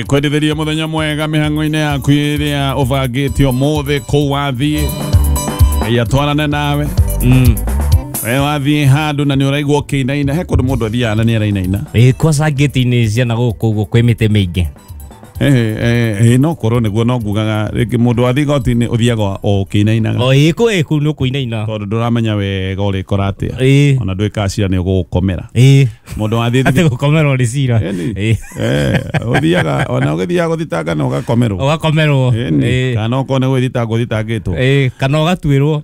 Tũgĩkwendithĩria mũthenya mwega mĩhang'o-inĩ yaku ĩrĩa ũbangĩte ũmũthĩ kũu wathiĩ yatwarane nawe we wathiĩ handũ na nĩ ũraigua ũkĩinaina he kũndũ mũndũ athiaga na nĩ arainaina kwaca ngĩti-inĩ ciana gũkũ ũguo kwĩ mĩtĩ mĩingĩ no korwo nĩguo no ngugaga rĩngĩ mũndũ wathiĩ igoti-inĩ ũthiaga o ũkĩinainaga kũu nĩ ũkũinaina tondũ ndũramenya wega ũrĩkora atĩa ona ndwĩkaga cira nĩ ũgũgũkomera mũndũ wathiĩ atĩ gũkomera ũrĩ cira ũthiaga ona ũgĩthiaga gũthitanga na ũgakomerwo kana okorwo nĩ gwĩthitanga ũthitangĩtwo kana ũgatuĩrwo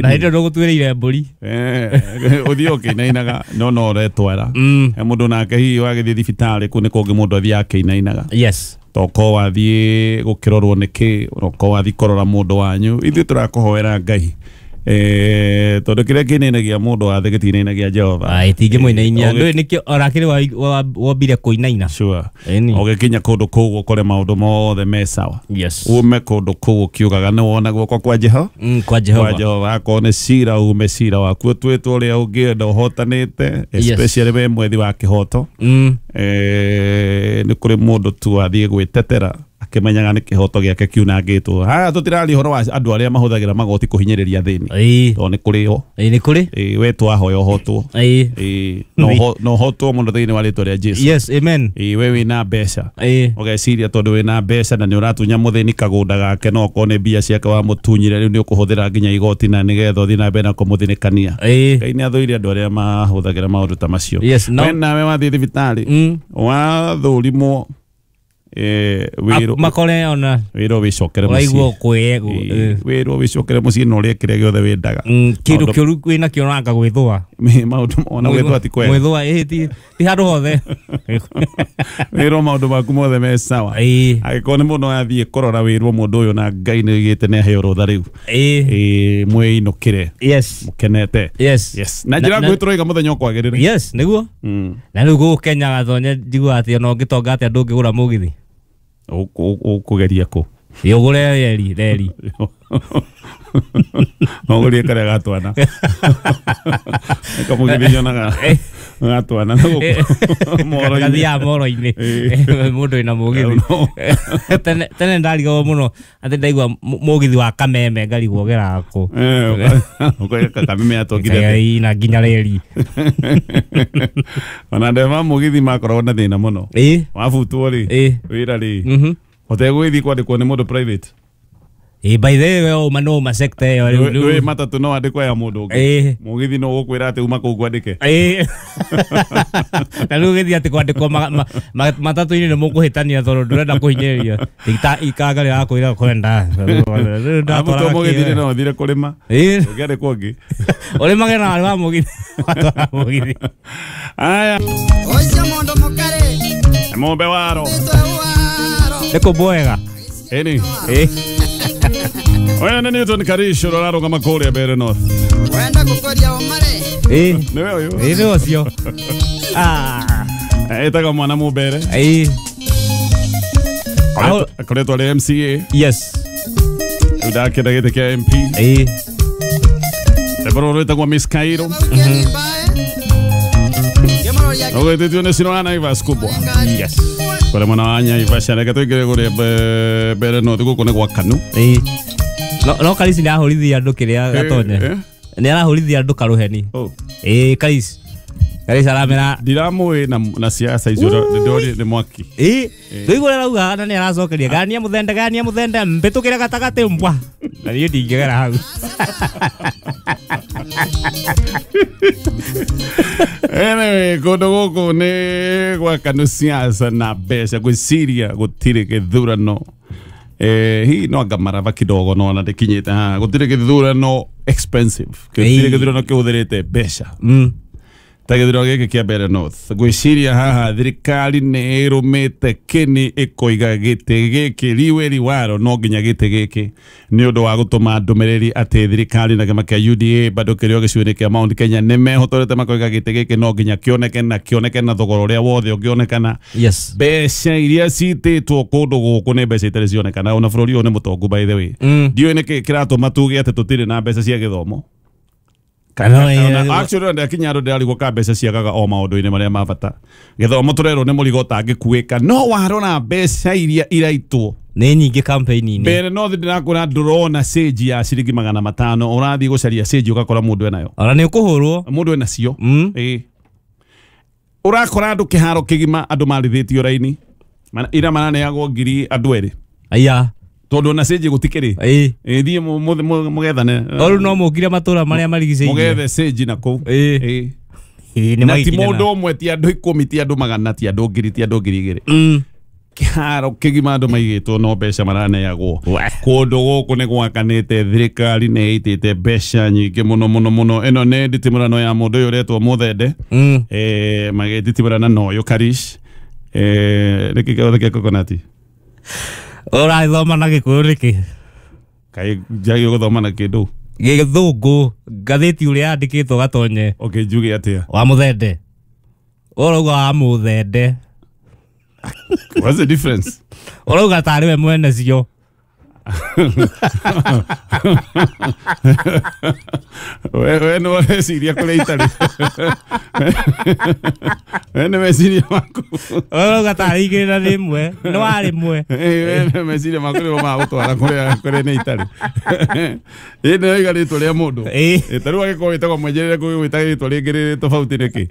na hĩndĩ ĩyo ndũgũtuĩrĩire mbũri ũthiĩ ũkĩinainaga no no ũretwara he mũndũ nake hihi wagĩthiĩ thibitarĩ kũu nĩ kũngĩ mũndũ athiaga akĩinainaga toko wathiĩ gũkĩrorwo nĩkĩ toko wathiĩ kũrora mũndũ wanyu ithuĩ tũrakũhoera Ngai tondũ kĩrĩa kĩinainagia mũndũ wathe gĩtinainagia Jehova ĩtingĩmũinainia ndũĩ nĩkĩo orakĩrĩ wombire kũinaina ũgĩkinya kũndũ kũu ũkore maũndũ mothe me sawa ume kũndũ kũu ũkiugaga nĩ wona guoko kwa Jehova akorwo nĩ cira ume cira waku ũtuĩtwo ũrĩa ũngĩenda ũhotanĩte especially we mwethi wa kĩhoto nĩ kũrĩ mũndũ tu wathiĩ gwĩtetera akĩmenyaga nĩ kĩhoto gĩake kiunangĩtwo tũtirari ũhoro wa andũ arĩa mahũthagĩra magoti kũhinyĩrĩria thĩni tondũ nĩ kũrĩ ho nĩ kũrĩ we twahoya ũhotwo no ũhotwo mũno thĩinĩ wa rĩtwa rĩa Jesũ we wĩna mbeca ũgeciria tondũ wĩna mbeca na nĩ ũratunya mũthĩni kagũnda gake no okorwo nĩ mbia ciake wamũtunyire rĩu nĩ ũkũhũthĩra nginya igoti na nĩgetha ũthiĩ na mbere na kũmũthinĩkania Ngai nĩ athũire andũ arĩa mahũthagĩra maũndũ ta macio we nawe wathiĩ thibitarĩ wathũrimwo makore ona wĩrwo wĩcokere mũciĩ wĩrwo wĩcokere mũciĩ na ũrĩe kĩrĩa gĩothe wĩndaga kĩndũ kĩũru wĩna kĩo nanga gwĩthũa maũndũ ona gwĩthũa ti kwega gwĩthũa ti handũ hothe wĩrwo maũndũ maku mothe me sawa angĩkorwo nĩ mũndũ wathiĩ kũrora wĩrwo mũndũ ũyũ na Ngai nĩ oigĩte nĩ aheo rũtha rĩu mwĩinũkĩre mũkenete na njĩra nguhĩ tũroiga mũthenya ũkwagĩrĩre nĩguo na rĩu gũkũ Kenya gathonye njiguaga atĩ ona ũngĩtonga atĩa ndũngĩgũra mũgithi ũkũgeria kũ ũgũre reri ũgũrie karĩa gatwana kamũgithi nyonaga gatwana gathiaga moro-inĩ mũndũ wĩna mũgithi tene ndarigagwo mũno atĩ ndaigua mũgithi wa Kameme ngarigwo ũgeraga kũ Kameme atongire na nginya reri ona ndema mũgithi makoragwo na thĩna mũno wabutwo rĩ wĩra rĩ ũtegũgĩthiĩ kwandĩkwo nĩ mũndũ private by the way uma sector ĩyo rĩu matatũ no andĩkwo ya mũndũ ũngĩ mũgithi no gũkwĩra atĩ uma kũu kwandĩke na rĩu ũgĩthiĩ atĩ kwandĩkwo matatũ-inĩ nĩ mũkũhĩtania tondũ ndũrenda kũhinyĩrĩrio ikanga rĩrakwĩra kwenda abutwo mũgĩthi no ũthire kũrĩma ũngĩandĩkwo ũngĩ ũrĩmage na warĩ wa mũgithi watwara mũgithi aya mũmbe waro nĩ kũmboega ĩni oya nĩ Newton Karisho rorarũgama kũrĩa Mbeere North wenda gũkũria ũmare nĩwe ũyũ nĩ ũcio ĩtaga mwana mũmbere akoretwo arĩ MCA rĩu ndakĩenda gĩtĩ kĩa MP eboro rwĩtagwo Miss Cairo ũgĩtĩtio nĩ Cino wa Naivas kubwa kũrĩ mwana wa Naivasha reke tũingĩre kũrĩa Mbeere North gũkũ nĩ gwa Kanu no Karisi nĩ arahũrithia andũ kĩrĩa gatonye nĩ arahũrithia andũ karũheni Karisi aramera ndiramũĩ na siasa icio nĩ mwaki ndũigua ũrĩa arauga na nĩ aracokeria gania mũthende mbĩtũkĩre gatagatĩ mbwa na niĩ ndingĩgera hau anyway kũndũ gũkũ nĩ gwa Kanu siasa na mbeca gwĩciria gũtirĩ gĩthurano hihi no anga marava kidogo no na ndikinyite gũtirĩ gĩthurano expensive gũtirĩ gĩthurano kĩhũthĩrĩte mbeca ta gĩthurano gĩkĩ kĩa Mbeere North gwĩciria haha thirikari nĩ ĩrũmĩte kĩni ĩkoiga gĩtĩ gĩkĩ riweri waro no nginya gĩtĩ gĩkĩ nĩ ũndũ wa gũtũma ndũmĩrĩri atĩ thirikari na kĩama kĩa UDA bado kĩrĩo gĩcigo-inĩ kĩa Mount Kenya nĩ mehotorete makoiga gĩtĩ gĩkĩ no nginya kĩoneke na thogora ũrĩa wothe ũngĩonekana mbeca iria citĩtwo kũndũ gũkũ nĩ mbeca itarĩ cionekana ona bũrũri ũyũ nĩ mũtongu by the way ndiũĩ nĩ kĩratũma tuge atĩ tũtirĩ na mbeca cia gĩthomo kana actually nda kinyaro ndari go kabesa ciagaga o maundu-ini maria mabata githomo turero ni murigo tangikuika no warona mbeca iria iraitwo ni nyingi campaign-ini mbere no ndinakura ndurona stage ya ciringi 500 urathi gucaria stage ugakora mundu enayo ara ni ukuhurwo mundu enacio urakora andu kiharo kigima andu marithitio raini ira maraneagwo ngiri andu eri aya tondu na stage gutikiri thie mugethane oru no mugire matura maria marigiceirie mugethe stage na kou ni na ti mundu umwe ti andu 10 ti andu 100 ti andu ngiri ti andu ngiri igiri kiharo kigima andu maigitwo no mbeca maraneagwo kundu guku ni gwakanite thirikari ni itite mbeca nyingi muno ino ni nditimurano ya mundu uyu uretwo Muthende magititimurana no yo Karish riki ke kokonati ora thoma na gikuyu riki kai jagi guthoma na kindu githungu ngathiti uria andikitwo gatonye njuge atia wa Muthende orauga wa Muthende what's the difference orauga tari we mwene cio we no reciria kuria itari we no meciria maku orauga tari igirira rimwe no ari mwe we no meciria maku ni ma gutwara kuria ni itari ino igaritwo ria mundu taru agiko witagwo mwenjerere ku witagitwo ringiri tofauti niki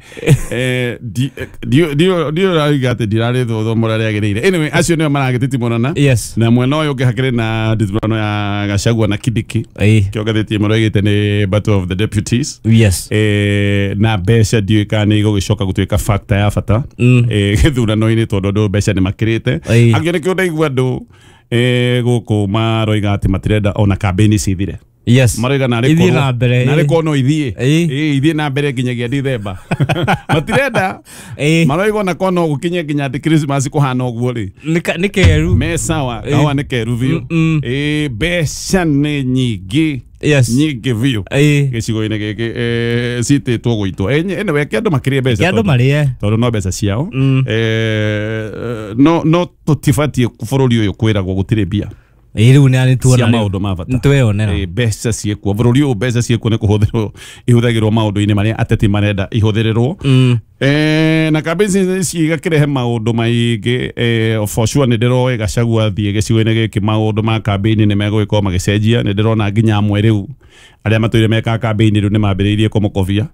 dio raiga ati dirari thomora ria girire anyway acio nio maragititimonana na mwena uyu ngihakire na ndithurano ya Gachagua na Kidiki kio gathiti muro igite ni Battle of the Deputies na mbeca ndiuka ni gugicoka gutuika factor ya bata githurano-ini tondu ndu mbeca ni makirite angio ni kio ndaigua ndu guku maroiga ati matirenda ona campaign cithire maroiga nari kono ithie na mbere nginyagia Dithemba matirenda maroiga na kono gukinye nginya Christmas kuhana uguo ri ni keru me sawa kawa ni keru biu mbeca ni nyingi nyingi biu gicigo-ini giki cititwo gwitwo ene weke andu makirie mbeca andu marie tondu no mbeca ciao no tutibatie bururi uyu kwiragwo gutire mbia riu ni ani tuona maundu ma bata ntweyonera mbeca ciekuo bururi uyu mbeca ciekuo ni kuhuthirwo ihuthagirwo maundu-ini maria ateti marenda ihuthirirwo na campaign cigakirehe maundu maingi for sure ni ndiroe Gachagua thie gicigo-ini giki maundu ma campaign ni megwikorwo magicenjia ni ndirona nginya amwe riu aria matoire meka campaign riu ni mambiriirie kumukobia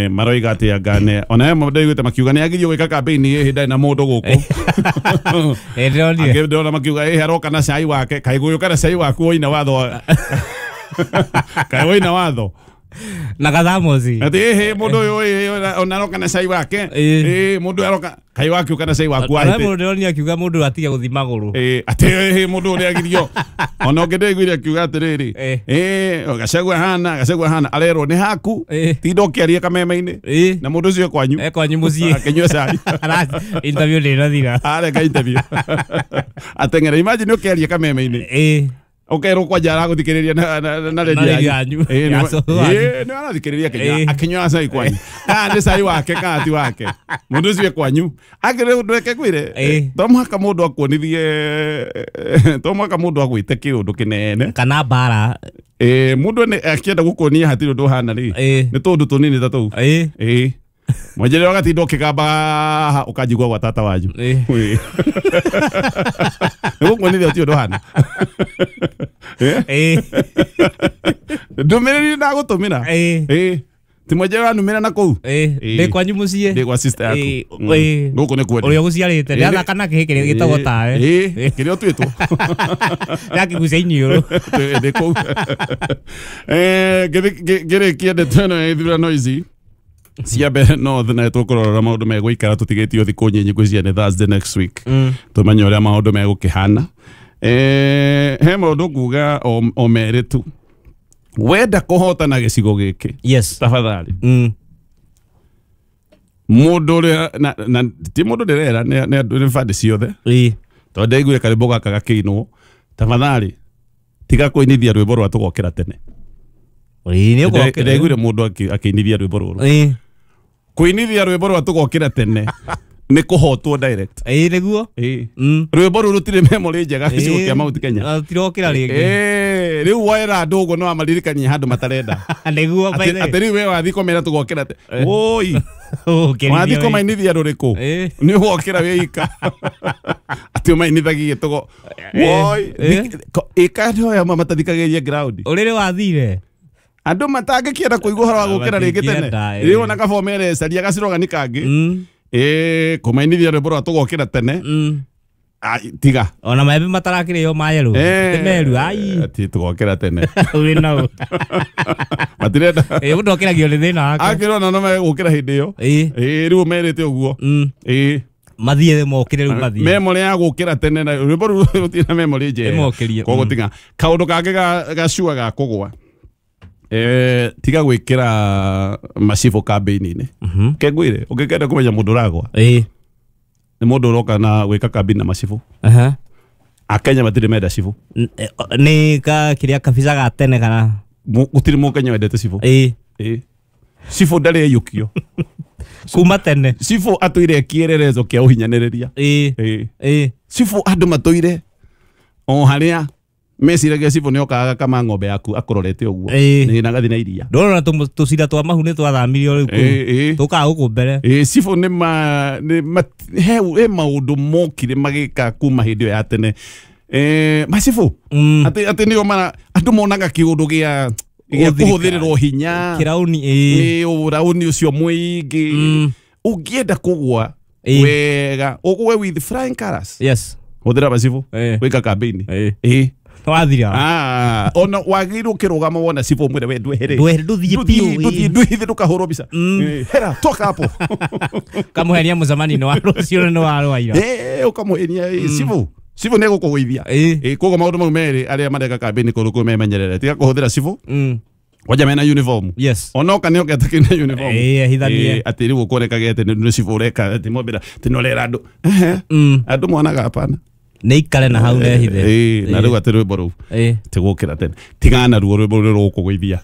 maroiga ati angane ona mo ndaiguite makiuga ni agirio gwika campaign hinda na mundu guku ndona makiuga haroka na cai wake kai guyuka na cai waku oina watho kai oina watho na gathamozi ati mundu uyu onaroka na cai wake mundu aroka kai wake ukana cai waku ahite mundu ni akiuga mundu atiga guthi maguru ati mundu uri agirio ona ngindeiguire akiuga atiriri Gachagua hana arero ni haku tindo kiaria kameme-ini na mundu ucio kwanyu mucii akinywa cai interview ni rathira areka interview atengera imagine ukiaria kameme-ini ukerwo kwa jara guthikiriria na redio yanyu ni arathikiriria Kenya akinywa cai kwanyu ni cai wake kati wake mundu ucio kwanyu agire ndweke kwire to mwaka mundu agwite kiundu kinene kana bara mundu ni akienda gukonia hatiri undu hana ri ni tundu tunini ta tuu mwenjere wagatinda ukigamba ukajigwa gwa tata wanyu nigukuonithia ti undu hana ndumiriri ndagutumira ti mwenjere wanumira na kou ndi kwanyu mucii ndi kwa sister yaku guku ni kwenda uria guciarite ndi athaka na kihi kiria gitagwo tawe kiria twitwo yakigucia iniuru ndi kou ngirikia ndetano ithurano ici cia mbere no na tukurora maundu megwikara tutigitio thiku nyinyi kwisia ni Thursday next week tumenye uria maundu megukihana he maundu nguga o mere tu wenda kuhotana gicigo giki tafadhali mundu ria na ti mundu ndirera ni fadi ciothe tondu ndaiguire karimbo gaka gakiinwo tafadhali tiga kuinithia rwimbo rwa tugokira tene ndaiguire mundu akiinithia rwimbo ruru kuinithia rwimbo rwa tugokira tene nä kå hotwo direct nä guo rwä mbo rå rå tirä memory njega gä cigo kä a Mount Kenya tirokä ra rä ngä rä u woera andå å guo no amaririkania handå matarenda nä guo atä rä u we wathi komera tå gokä ra oi wathi kå mainithia rå rä kå nä å gokä ra wä ika atä å mainithagie tå go ä kandoya matathikagä rie å rä rä wathire andå matangä kä enda kå igua horo wa gå kä ra rä ngä tene rä ona kabomere caria gacirogani kangä kå mainithia rwä mbo rwa tå gokä ra tene tiga ona maembe matarakä rä yo mayerå meru ati tå gokä ra tene wä nao matirenda gå ndokä ragio nä thä na akä rona no megå kä ra hä ndä ä yo rä u merä te å guo mathiä mokä rä u mathiä memory ya gå kä ra tene rwä mbo rå rå tina memory njega koguo tiga kaå ndå kangä gacua ga kå gwa tiga gwä kä ra macibå kambä-inä kengwä re å ngä kenda kå menya må ndå ragwa nä må ndå å roka na gwä ka kambä na macibå akenya matirä menda cibå nä kä rä a kabica ga tene kana gå tirä må kenya wendete cibå cibå ndarä eyå kio kuma tene cibå atå ire kiererezo kä a å hinyanä rä ria cibå andå matå ire o harä a meciragia cibå nä okaga kama ng'ombe yaku akå rorete å guo na gathi na iria ndorona tå cira twa mahu nä twathamirio rä u tå kaga gå kå mbere cibå he maå ndå mokire magä ka kuma hä ndä ä yo ya tene macibå atä nä o andå monaga kä å ndå gä a kå hå thä rä rwo hinya å raåni å cio mwä ingä å ngä enda kå gwa wega å gwe with flying colours hå thä ra macibå gwä ka kambä-inä wathira ona wagirwo kä rå gama wona cibå mwä re we ndwehere ndå kahå rwo mbica hera toka hapo kamå henia må cemanio wa rå cio nä warwaira å kamå henia cibå nä egå kå gũithia koguo maå ndå mau merä arä a mareka kambä-inä kå rå kå memenyerere tiga kå hå thä ra cibå wanja mena uniform ona oka nä oka tä kä na uniform atä rä u gå kuonekage atä nä cibå å reka atä mombä ra tä norera andå andå monaga hapana nä ikare na hau nehithe na rä u atä rwä mbo rå u tä gå kä ra tene tigana naruo rwä mbo rå rå gå kå gũithia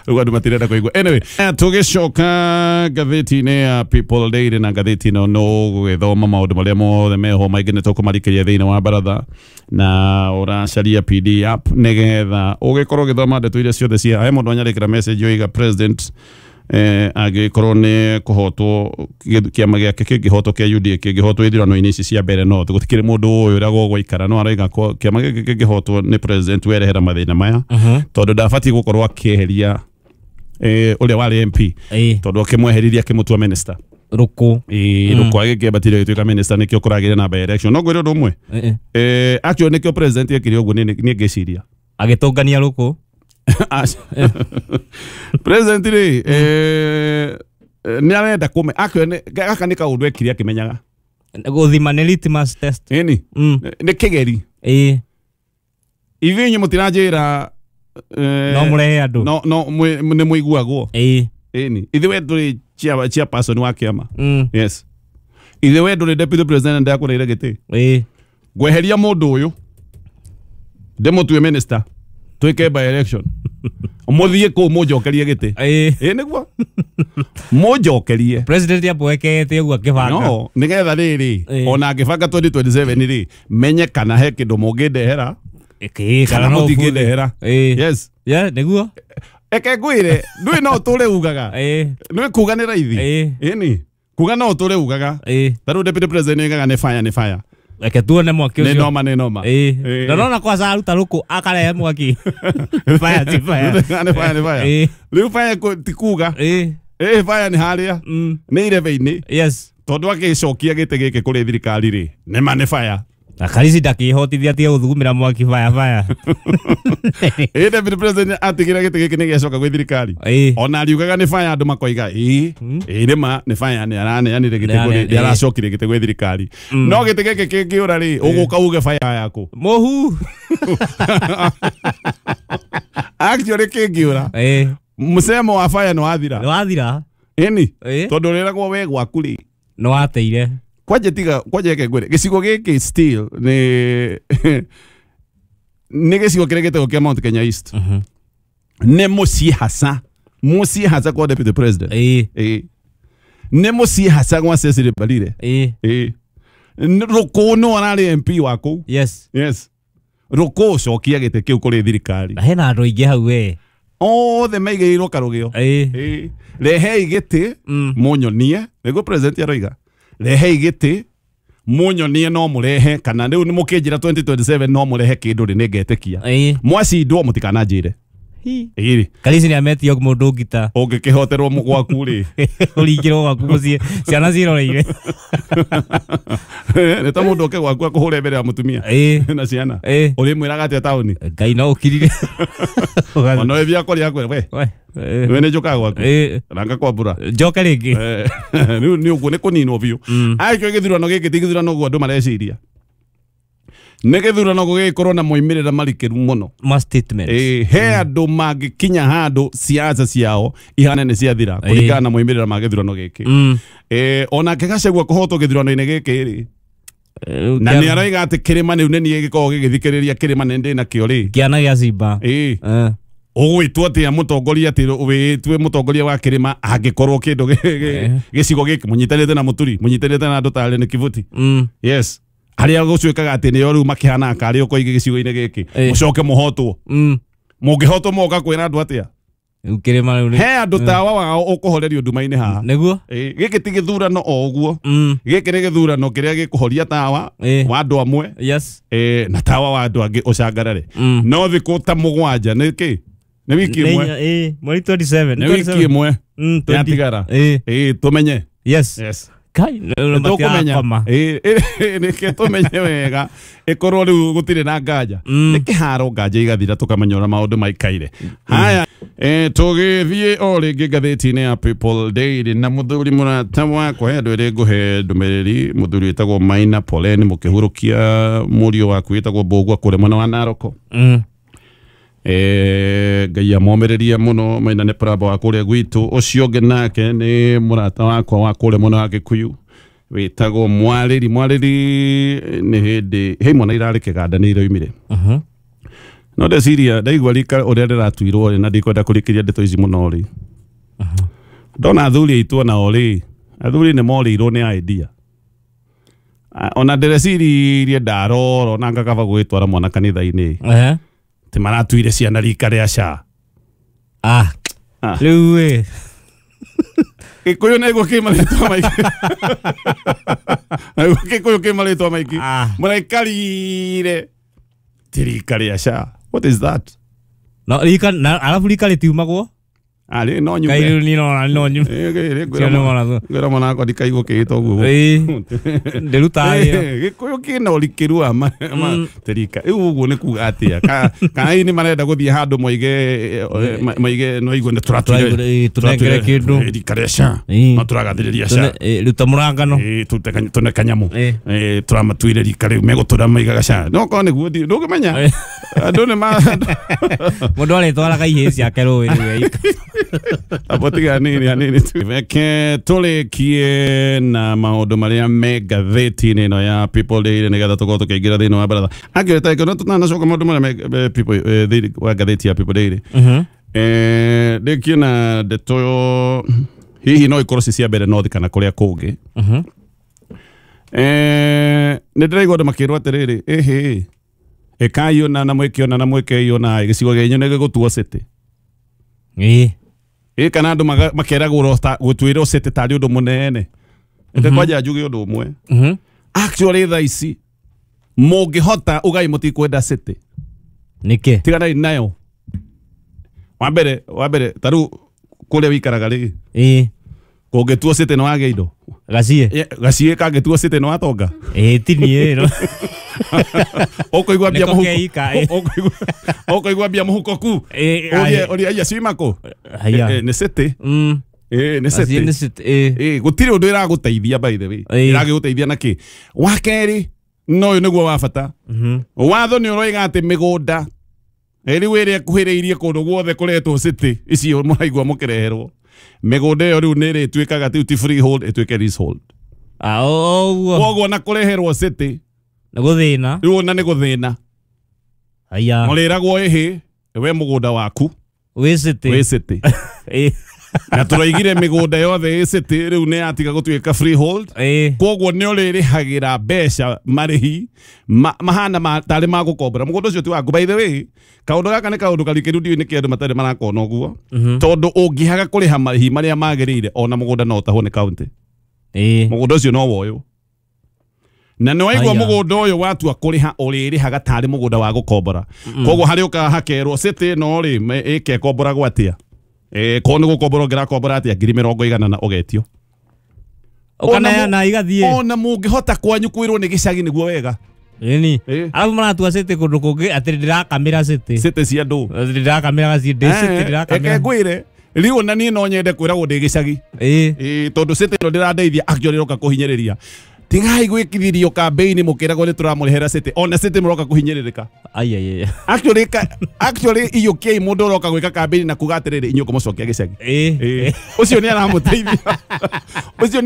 rä u andå matirenda kå igua tå gä coka ngathä-inä ya People Daily na ngathä ino no gå gä thoma maå ndå marä a mothe meho maingä nä tå kå marikä ria thä inä wa baratha na å racaria PD app nä getha å gä korwo å gä thoma ndeto iria ciothe cia he må ndå anyarä kä ra message oiga president agä korwo nä kå hotwo kä ama gä ake kä ngä hotwo kä a UDA kä ngä hotwo ithurano-inä ici cia mbere no gå tikä rä må ndå å yå å rä a gogwaikara no aroiga kä ama gä kä kä ngä hotwo nä president werehera mathä na maya tondå ndabatiä gå korwo akieheria å rä a warä MP tondå akä mweherithia akä må tua minister rå kå agä kä mbatirä gä tuä ka minister nä kä o kå ragä re namba election no ngwä re å ndå å mwe actually nä kä o president ekä re å guo nä ngä ciria agä tå ngania rå kå president rä nä arenda kå gaka nä kaå ndå ekire akä menyaga gå thima nä litmus test nä kä geri ithuä inyuä må tiranjä ra no må rehe andå nä må iguagwo ithuä we ndå rä chairperson wa kä ama ithuä we ndå rä deputy president ndakå reire gä tä ngweheria må ndå å yå ndä må tue minister twike by election muthie ku munjokerie giti nä guo munjokerie president apwekete uguo akibanga no nä getha rä rä ona angä banga 2027 rä menye kana he kä ndå må ngä ndehera kana må tingä ndehera nä guo eke ngwä re ndwä no tå rä ugaga nä kuga nä raithi ni kuga no tå rä ugaga tarä deputy president igaga nä fire nä fire reke tuone mwaki ucio nä noma na nona kwa saruta rå kå akarehe mwaki fire rä u fire ti kuga fire nä harä a nä irebe-inä tondå agä cokia gä tä gä kä kå rä thirikari rä nä ma nä fire na Karisi ndakä hotithia tige gå thugumä ra mwaki fire deputy president atigä ra gä tä gä kä nä gä acoka gwä thirikari ona ariugaga nä fire andå makoiga nä ma nä fire nä araneanire gä tä nä aracokire gä tä gwä thirikari no gä tä gä kä kä ngä å ra rä å gå ka uge fire yakå må hu actually kä ngä å ra må cemo wa fire nä wathira ni tondå rä ragwo we gwaku rä nä wateire kwanje eke ngwä re gä cigo gä kä still nä gä cigo kä rä gä tegwo kä a Mount Kenya East nä må ciĩ haca kwa deputy president nemo si hasagwa sesire balire roko no arari MP wako yes roko cokia gite kiu kuri thirikari hena andu ingi hau othe maigirwo karugio rehe igiti munyonie nego president aroiga rehe igiti munyonie no murehe kana riu ni mukinjira 2027 no murehe kindu ri ningetekia mwacindwo mutikananjire Kalisi ni ametio mundu ngita ungikihoterwo mugwaku ri uringirwo gwaku mucie ciana ciroreire ni ta mundu ke gwaku akuhure mbere ya mutumia na ciana uri mwiraga atia tauni ngai no ukirire ono evia kori yakwe we ne joka gwaku ranga kwa bura joka ringi ni uguo ni kunino biu aikyo githurano giki tigithurano gwa andu mareciria negethurano gugikorwo na moimirira marikiru muno ma statement he andu magikinya handu siasa ciao ihana ni ciathira kuringana na moimirira magithurano giki ona kegacegwa kuhotwo githurano-ini giki ri na ni araiga ati kirima ni uneni gikorwo gigithikiriria kirima ni ndi na kio ri kiana gia simba ugwitwo atia mutongoria ati witwe mutongoria wa kirima angikorwo kindu gicigo giki munyitanite na muturi munyitanite na andu tari ni kivuti yes aria gucuikaga ati ni oru makihana kari uko igi gicigo-ini giki mucoke muhotwo mungihotwo moka kwira andu atia ukirima riu he andu tawa wao ukuhorerio nduma-ini ha neguo giki ti githurano o uguo giki ni githurano kiria gikuhoria tawa wa andu amwe na tawa wa andu angi ucangarare no thiku ta mugwanja niki ni wiki imwe mweri 27 ni wiki imwe yatigara tumenye yes kai ndokumenya nike tumenye wega ikorwo riu gutire na nganja nikiharo nganja igathira tukamenyora maundu maikaire haya tugithie o ringi ngathiti-ini ya People Daily na muthuri murata wakwa andu eri nguhe ndumiriri muthuri witagwo Maina Poleni mukihurukia murio waku witagwo Mbugua kure mwena wa Naroko ngai amomiriria muno Maina ni praba wa kuria gwitu ucio ngi nake ni murata wakwa wa kuria mwena wa Gikuyu witagwo Mwariri ni hindi he mwana irari kiganda ni iroimire no ndeciria ndaigua rika uria ndiratuirwo na ndikwenda kurikiria ndeto ici muno ri ndona athuri aitu na ori athuri ni morirwo ni idea ona ndireciria ndaroro na ngakaba gwitwara mwana kanitha-ini ti maratuire ciana rika ria ca riu Gikuyu nego kimaritwa maiki Gikuyu kimaritwa maiki muraikarire tirika ria ca what is that no rika na alafu rika ritiumagwo ari no nyume kai ni no nyume gwira mwana ko dikaigwo kito guo nderuta Gikuyu kina urikirua tirika uguo ni kuga atia kana ni marenda guthie handu moige no igwe turengere kindu rika ria ca no turagathiriria ca ruta murangano tune kanyamu turamatuire rika riu megutura maigaga ca no ko ni guo ndugimenya andu ni mundu ari twaraga ihe ciake rũĩ rĩu abotiga nini veke tulikie na maundu maria me ngatheti-ini ino ya People Daily nigetha tukorwo tukiingira thiini wa baratha angireta ikono tutanacoka maundu maria me people thiini wa ngatheti ya People Daily ndikie na ndeto hihi no ikorwo cia mbere no thikana kuria kungi ni ndiraigua andu makirwo atiriri ekaiona na mwikiona na mwikeiona gicigo gienyu ni gigutuo city kana andu makeragwo gutwira city tari undu munene ndekwaja njuge undu umwe actually tha ici mungihota ugai mutikwenda city nike tigana nayo wa mbere taru kuria wikaraga ri kungetuo city no age indo gacie kangetuo city no atonga tini no okoigwa bia muhuko ku oria ya swimako ni city ni city gutire undu iraguteithia by the way iraguteithia naki wa keri no niguo wa bata watho ni uroiga ati migunda riu iria kuhiriirie kundu guothe kuretwo city icio muraigua mukireherwo migunda iyo riu ni ritwikaga ti freehold itwike leasehold oguo na kureherwo city guthina riu na ni guthina muriragwo ihi we mugunda waku we city na turaigire migunda yothe City riu ne atiga gutuika freehold koguo ne uririhagira mbeca marihi mahana tari magukombora mugunda ucio ti waku. By the way, kaundu gaka ni kaundu karikiru ndio ni kindu matari marakona uguo tondu ungihaga kuriha marihi maria magirire ona mugunda no taho ni county mugunda ucio no woyo na no igwa mugunda uyu watua kuriha uririhaga tari mugunda wa gukombora koguo hari ukahakerwo City no ri ike kombora gwatia kono gukombora ngira kombora atia 100,000 na ugetio ukana na igathie ona mungihota kwanyu kwirwo ni gicagi niguo wega ni alafu maratua City kundu kungi atiri ndirakamira City cia ndu ndirakamira City ndirakamira ngwire riu na ni no nyende kwira gundi gicagi tondu City no ndirandeithia actually roka kuhinyiriria tigai gwikithirio campaign mukirago ni turamurehera City ona City muroka kuhinyiririka actually IUK mundu roka gwika campaign na kugatiriri inyuko mucokia gicagi ucio ni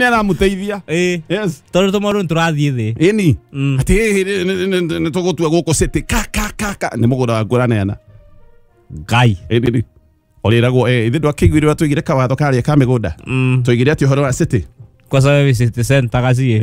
aramuteithia yes tondu tumaru turathie thi ni ati ni tugutua guko City kaka ni mugunda wa nguraneana ngai oriragwo ithe ndwakigwirwa twigire kawatho karia ka migunda twigire ati horo wa City kwa sababu City Center gacie